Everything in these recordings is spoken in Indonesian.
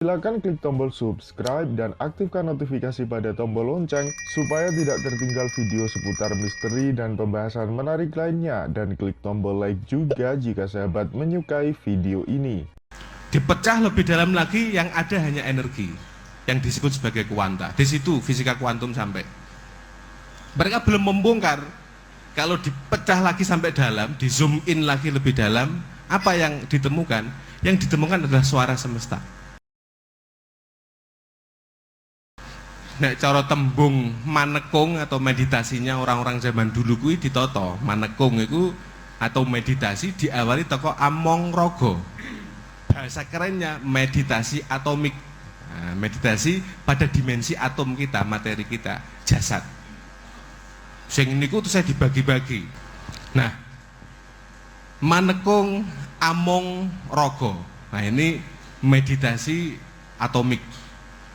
Silakan klik tombol subscribe dan aktifkan notifikasi pada tombol lonceng supaya tidak tertinggal video seputar misteri dan pembahasan menarik lainnya, dan klik tombol like juga jika sahabat menyukai video ini. Dipecah lebih dalam lagi, yang ada hanya energi yang disebut sebagai kuanta. Di situ fisika kuantum sampai. Mereka belum membongkar. Kalau dipecah lagi sampai dalam, di zoom in lagi lebih dalam, apa yang ditemukan? Yang ditemukan adalah suara semesta. Nek cara tembung manekung atau meditasinya orang-orang zaman dulu kuwi ditoto. Manekung itu atau meditasi diawali toko among rogo. Bahasa kerennya meditasi atomik. Nah, meditasi pada dimensi atom kita, materi kita, jasad. Sing niku tuh saya dibagi-bagi. Nah, manekung among rogo. Nah, ini meditasi atomik.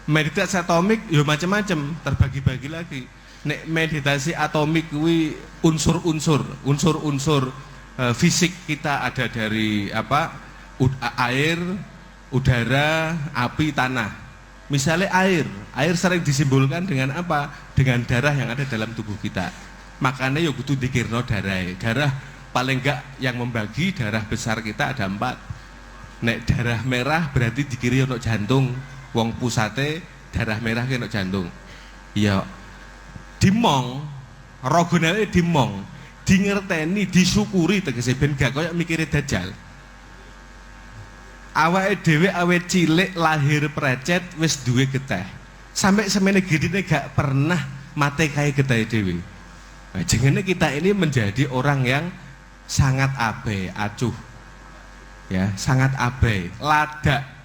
Meditasi atomik ya macam-macam, terbagi-bagi lagi. Nek meditasi atomik kuwi unsur-unsur fisik kita ada dari apa? Air, udara, api, tanah. Misalnya air sering disimbolkan dengan apa? Dengan darah yang ada dalam tubuh kita. Makanya ya kudu dikirno darah. Darah paling enggak yang membagi darah besar kita ada 4. Nek darah merah berarti dikiri untuk jantung. Wong pusate darah merah kena jantung. Ya dimong, rogonane dimong, dingerteni, disyukuri tegese ben gak koyo mikire dajal. Awake dhewe awet cilik lahir precet wis duwe geteh. Sampai semene gedine gak pernah mate kae geteh dhewe. Nah, jengene kita ini menjadi orang yang sangat abai, acuh. Ya, sangat abai, ladak.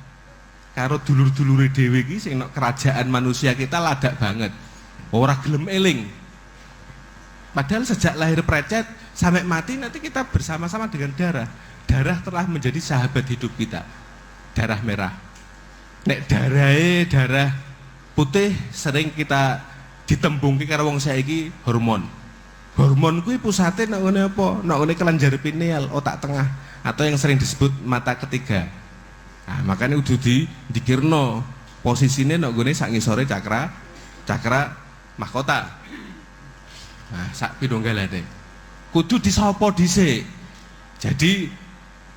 Karo dulur-dulure dhewe iki sing nek kerajaan manusia kita ladak banget. Ora gelem eling. Padahal sejak lahir precet sampai mati nanti kita bersama-sama dengan darah. Darah telah menjadi sahabat hidup kita. Darah merah. Nek darah putih sering kita ditembungke karo wong saiki hormon. Hormon kuwi pusate nek ngene apa? Nek ngene kelenjar pineal, otak tengah, atau yang sering disebut mata ketiga. Nah, makanya udah dikirno posisinya nek gone sak ngisore cakra mahkota. Nah, sak pidonggalane. Kudu disopo dhisik. Jadi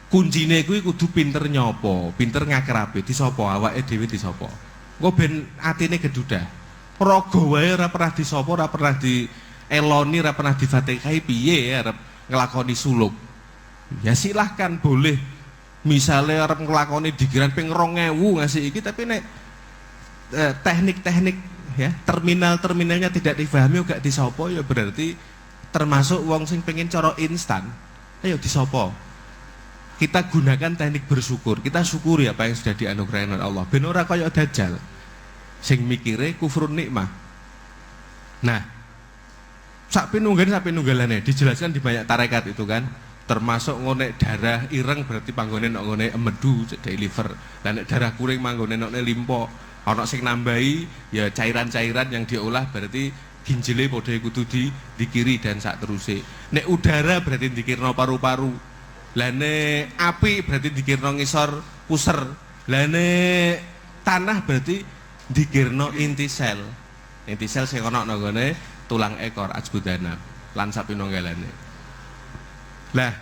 kuncine kuwi kudu pinter nyopo, pinter ngakrabe, disopo awake dhewe disopo. Engko ben atine gedudah. Raga wae ora pernah disopo, ora pernah dieloni, ora pernah difatikahi piye arep nglakoni suluk. Ya silahkan boleh. Misalnya arep nglakoni dikiran ping 2000 ngasih iki, tapi nek teknik-teknik ya terminalnya tidak difahami gak disopo, ya berarti termasuk wong sing pengen cara instan. Ayo disopo. Kita gunakan teknik bersyukur. Kita syukuri apa yang sudah dianugerahi oleh Allah. Ben ora kaya dajal sing mikire kufrun nikmah. Nah, sak pinunggalane dijelaskan di banyak tarekat itu kan. Termasuk ngonek darah ireng berarti panggone nek ngone emedu cedek liver. Lah nek darah kuring manggone nek limpo. Ana sing nambahi ya cairan-cairan yang diolah berarti ginjile padha kudu di kiri dan sak teruse. Nek udara berarti dikirno paru-paru. Lah nek api berarti dikirno ngisor puser. Lah nek tanah berarti dikirno inti sel. Inti sel sing ana nggone tulang ekor ajbudana lan sapinunggalane. Lah,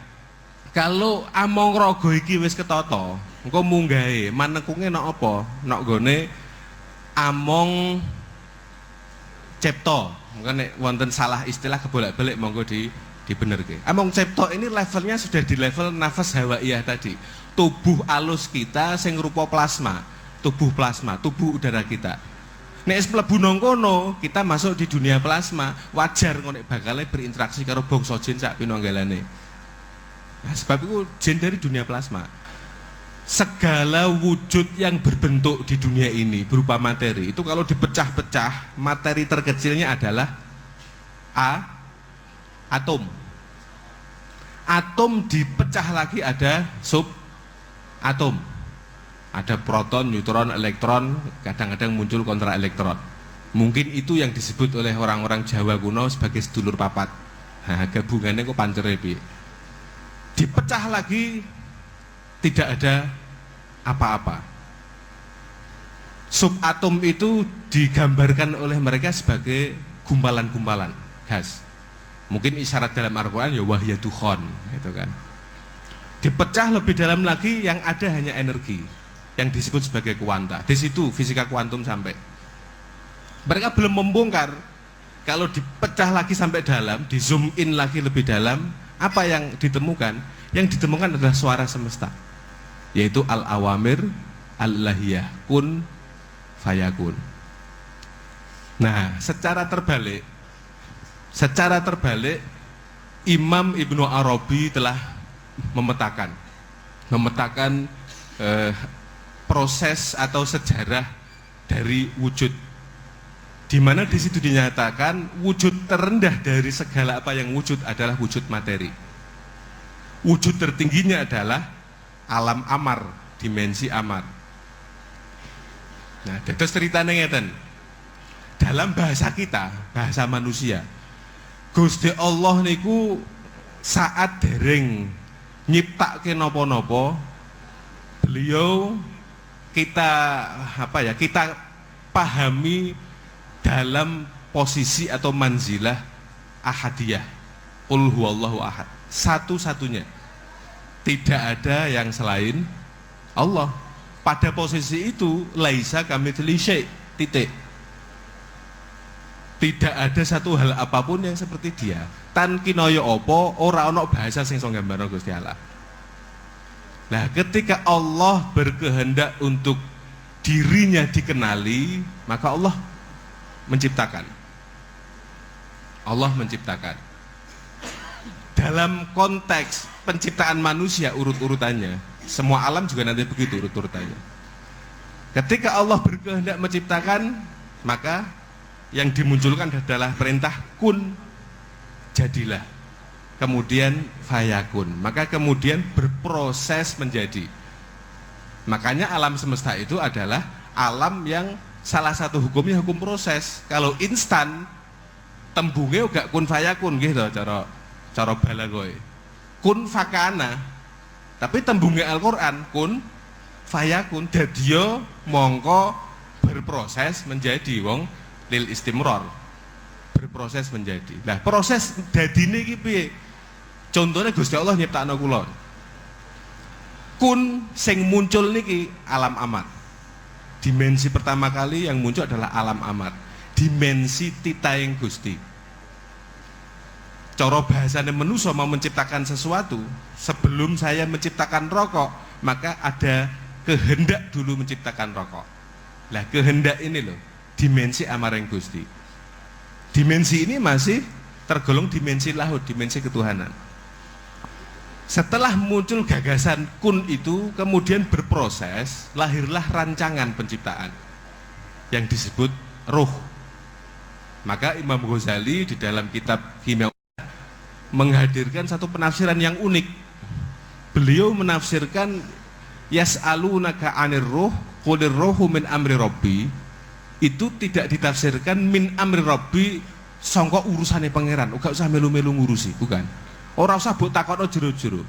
kalau among rogo iki wis ketata, engko munggahe manekunge nek apa? Nek gone among cepto. Mungkin nek wonten salah istilah kebolak-balik monggo dibenerke. Among cepto ini levelnya sudah di level nafas hawaiyah tadi. Tubuh alus kita sing rupa plasma, tubuh udara kita. Nek wis mlebu nang kono, kita masuk di dunia plasma, wajar kok nek bakale berinteraksi karo bangsa jin sak pinunggalane. Nah, sebab itu jin dari dunia plasma. Segala wujud yang berbentuk di dunia ini berupa materi itu kalau dipecah-pecah, materi terkecilnya adalah atom. Atom dipecah lagi ada subatom. Ada proton, neutron, elektron, kadang-kadang muncul kontra elektron. Mungkin itu yang disebut oleh orang-orang Jawa kuno sebagai sedulur papat. Nah, gabungannya kok pancere piye? Dipecah lagi tidak ada apa-apa. subatom itu digambarkan oleh mereka sebagai gumpalan-gumpalan gas. Mungkin isyarat dalam Al-Quran ya wahya dukhon, gitu kan. Dipecah lebih dalam lagi yang ada hanya energi yang disebut sebagai kuanta. Di situ fisika kuantum sampai. Mereka belum membongkar. Kalau dipecah lagi sampai dalam, di zoom in lagi lebih dalam, apa yang ditemukan? Yang ditemukan adalah suara semesta, yaitu al-awamir al-lahiyah, kun fayakun. Nah, secara terbalik Imam Ibnu Arabi telah memetakan proses atau sejarah dari wujud, di mana di situ dinyatakan wujud terendah dari segala apa yang wujud adalah wujud materi. Wujud tertingginya adalah alam amar, dimensi amar. Nah, terus ceritanya ngeten. Dalam bahasa kita, bahasa manusia, Gusti Allah niku saat dereng nyiptake napa-napa, beliau kita pahami dalam posisi atau manzilah ahadiyah, qul huwallahu ahad, satu-satunya, tidak ada yang selain Allah. Pada posisi itu laisa kamitslihi syai', titik. Tidak ada satu hal apapun yang seperti dia. Tan kinaya apa ora ana bahasa sing iso nggambarno Gusti Allah. Nah, ketika Allah berkehendak untuk dirinya dikenali, maka Allah menciptakan. Allah menciptakan. Dalam konteks penciptaan manusia urut-urutannya, semua alam juga nanti begitu urut-urutannya. Ketika Allah berkehendak menciptakan, maka yang dimunculkan adalah perintah kun, jadilah. Kemudian fayakun, maka kemudian berproses menjadi. Makanya alam semesta itu adalah alam yang salah satu hukumnya hukum proses. Kalau instan, tembungnya gak kun fayakun gitu cara balagoe. Kun fakana. Tapi tembungnya Al-Qur'an kun fayakun, dadiyo mongko berproses menjadi wong lil istimror, berproses menjadi. Nah, proses dadine iki piye? Contohnya Gusti Allah nyiptakno kula. Kun sing muncul niki alam amar. Dimensi pertama kali yang muncul adalah alam amar. Dimensi titaing Gusti. Cara bahasane manusia mau menciptakan sesuatu, sebelum saya menciptakan rokok, maka ada kehendak dulu menciptakan rokok. Lah, kehendak ini loh, dimensi amareng Gusti. Dimensi ini masih tergolong dimensi lahud, dimensi ketuhanan. Setelah muncul gagasan kun itu, kemudian berproses, lahirlah rancangan penciptaan yang disebut ruh. Maka Imam Ghazali di dalam kitab Kimia menghadirkan satu penafsiran yang unik. Beliau menafsirkan yas'alunaka 'anir ruh qulir ruhu min amri rabbi, itu tidak ditafsirkan min amri rabbi sangka urusane pangeran, gak usah melu-melu ngurusi, bukan. Ora usah mbok takono jero-jero.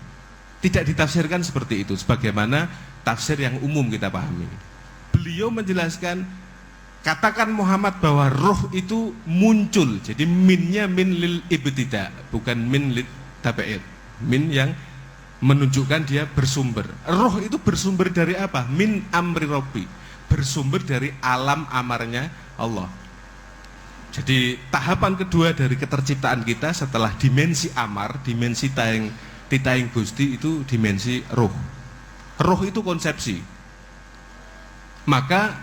Tidak ditafsirkan seperti itu sebagaimana tafsir yang umum kita pahami. Beliau menjelaskan, katakan Muhammad bahwa roh itu muncul. Jadi minnya min lil ibtida, bukan min lil tabi'id. Min yang menunjukkan dia bersumber. Roh itu bersumber dari apa? Min amri rabbi, bersumber dari alam amarnya Allah. Jadi tahapan kedua dari keterciptaan kita setelah dimensi amar, dimensi titaing Gusti, itu dimensi roh. Roh itu konsepsi. Maka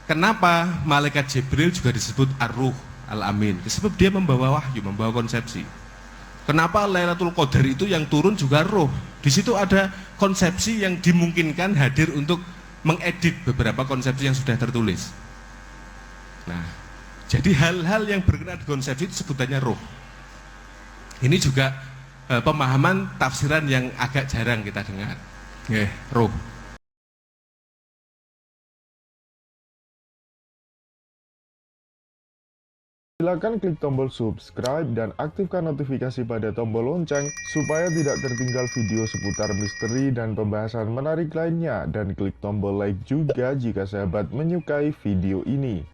kenapa malaikat Jibril juga disebut ar-ruh al-amin? Sebab dia membawa wahyu, membawa konsepsi. Kenapa Lailatul Qadar itu yang turun juga roh? Di situ ada konsepsi yang dimungkinkan hadir untuk mengedit beberapa konsepsi yang sudah tertulis. Nah, jadi hal-hal yang berkenaan konsepsi itu sebutannya roh. Ini juga pemahaman tafsiran yang agak jarang kita dengar. Roh. Silakan klik tombol subscribe dan aktifkan notifikasi pada tombol lonceng supaya tidak tertinggal video seputar misteri dan pembahasan menarik lainnya, dan klik tombol like juga jika sahabat menyukai video ini.